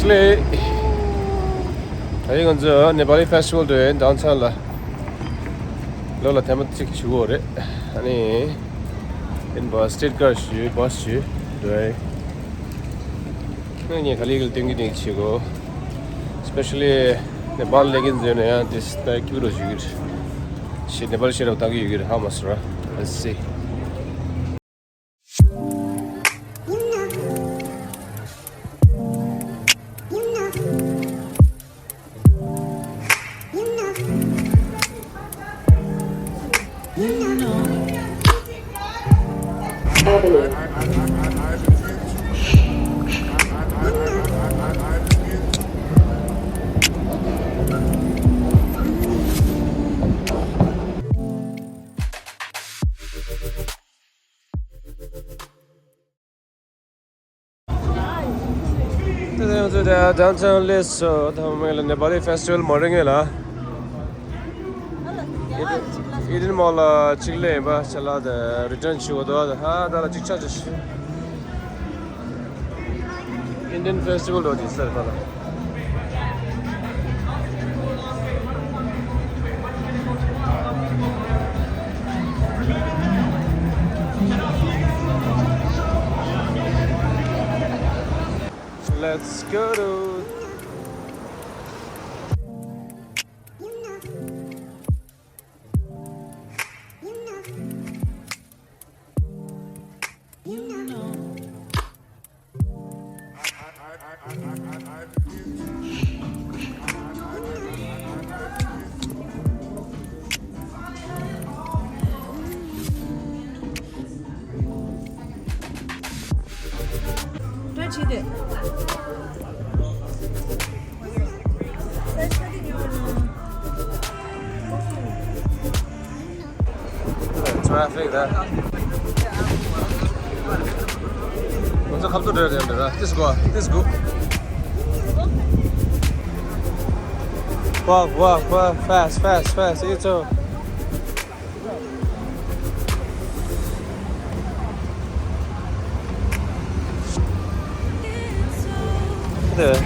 Actually, I think on the Nepali festival day downtown la lola thematic chuore ani in bus state car bus chu doi ni khali tingi ding chigo especially Nepal legends ya this type kilo jugir she Nepal share of tagi jugir how much ra let's see. The downtown list so the Nepali festival morning la idin mall chile ba chala the return show do ha da chicha just Indian festival do this sir pala let's go to traffic there. What's up to there? This go. Walk, fast. It's all. There.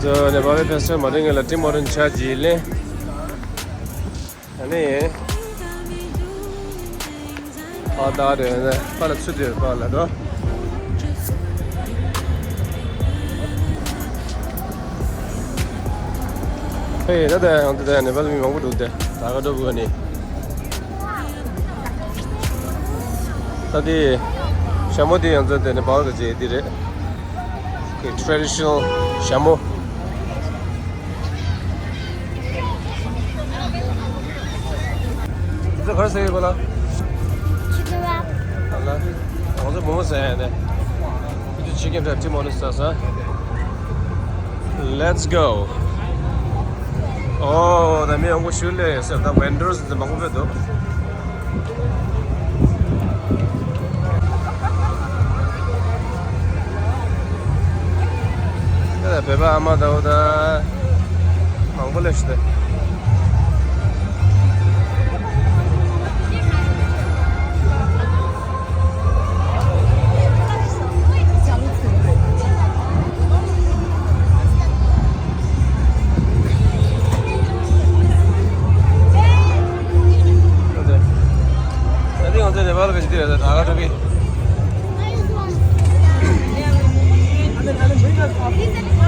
So Nepali festival morning la team modern charge le. Ani da de pala chudir pala do hey da on the Nepal mi mangu do de ta ga do bu ni tadi shamodi on the Nepal ga je dire traditional shamo the ghar se bola also momos hai chicken fifty monsters huh? Let's go. Oh the me ongo shule so the vendors the mango vedo the beba ama da mango leshte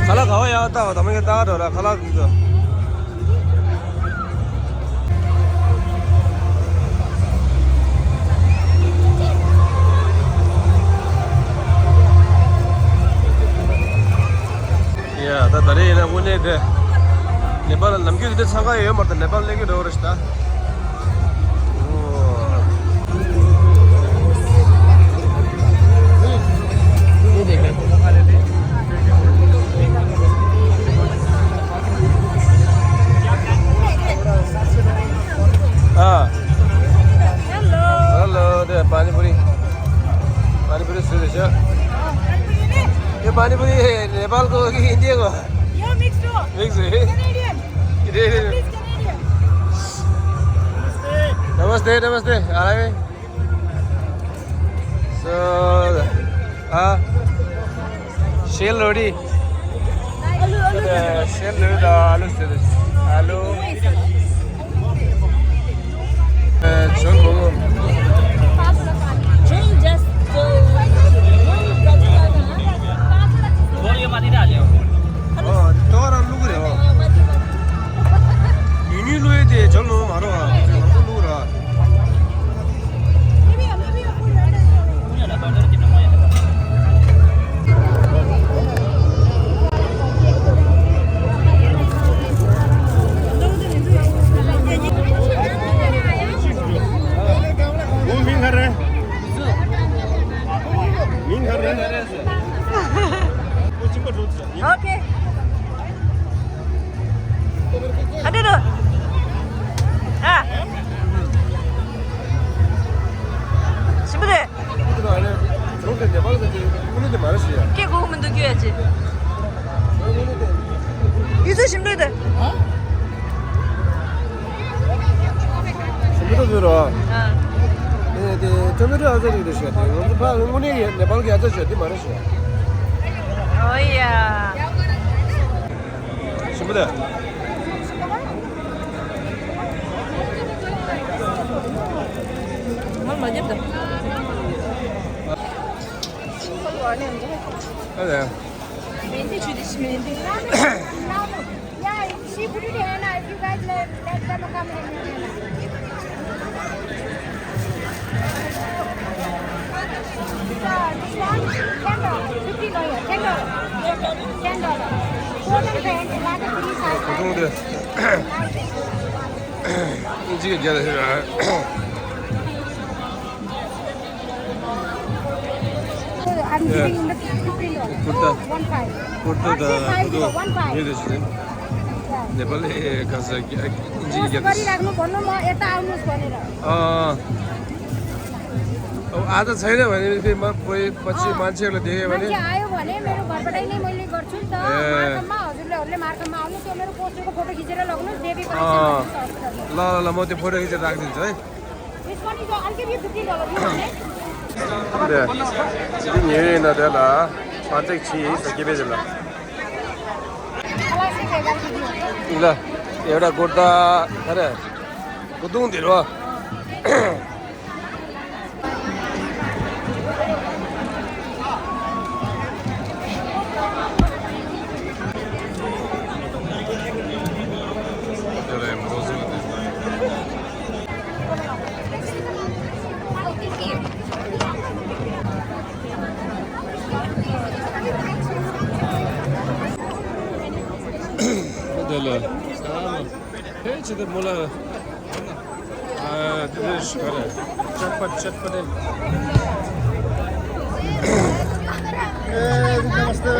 खाला खाओ यार ताऊ तमें क्या ताऊ डोरा खाला कुछ या तो तरी ना मुझे के नेपाल नमकी तो सांगा ये मर्द नेपाल लेके डोर रिश्ता पानी पूरी नेपाल को कि इंडिया को यो मिक्स हो मिक्स है Canadian नमस्ते आराम so शेल रोटी सेलहरू र आलु आलु झोल मोमो तर लुग्रे हो हिँडी लुए थिए झोल मोमो मारो लुग्र Oke. Ada tuh. Ah. Sebentar. Kayak gue menduga aja. Itu sebentar. sebentar dulu. Tomato आचार दिँदैछ नेपालको आचार छ मारे Oh iya. सुन्दा Mal maju tuh. ada Menti cuci menti. Yeah, she put it in Hannah. If you guys let them come in Hannah. This one, $10, $10. Golden pants, lot of three size. 보통들 이지게 지하다 I'm giving him the $15. Kurta One five. Kurta One five. ये देश नेपालले खास इजिके Post गरिराख्नु भन्नु म यता आउनुहोस् भनेर अब आज छैन भने फेरि पछि मान्छेहरूले देख्यो भने मान्छे आयो भने मेरो घरबाटै नै मैले गर्छु नि त मार्कममा हजुरले मार्कममा आउनु त्यो मेरो पोस्टरको फोटो खिचेर लग्नु देवी ल ल ल म त्यो फोटो खिचेर राखिदिन्छु है यसपालि जो अलिकति $15 지금 여행이 나들라 반짝치 기베질라 일라 एउटा कुर्ता अरे कुदुङ दिरो Modelle. Peki de mola. Dedi şöyle. Çatpat çatpat. Namaste.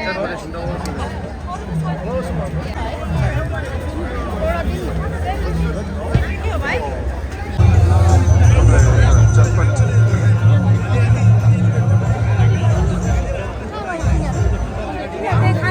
Çatpat şimdi olsun. Çatpat. Wait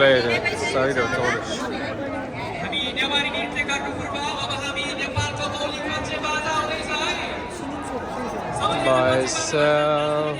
Himalaya side हो चौलिस myself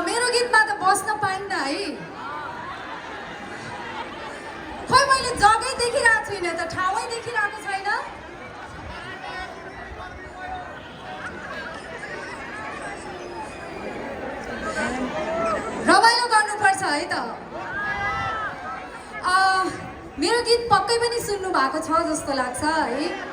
मेरो गीतमा त बस्न पाइन्न है। खोइ मैले जग्गै देखिरहेको छुइनँ त, ठाउँै देखिरहेको छैन। रमाइलो गर्नुपर्छ है त। मेरो गीत पक्कै पनि सुन्नु भएको छ जस्तो लाग्छ है।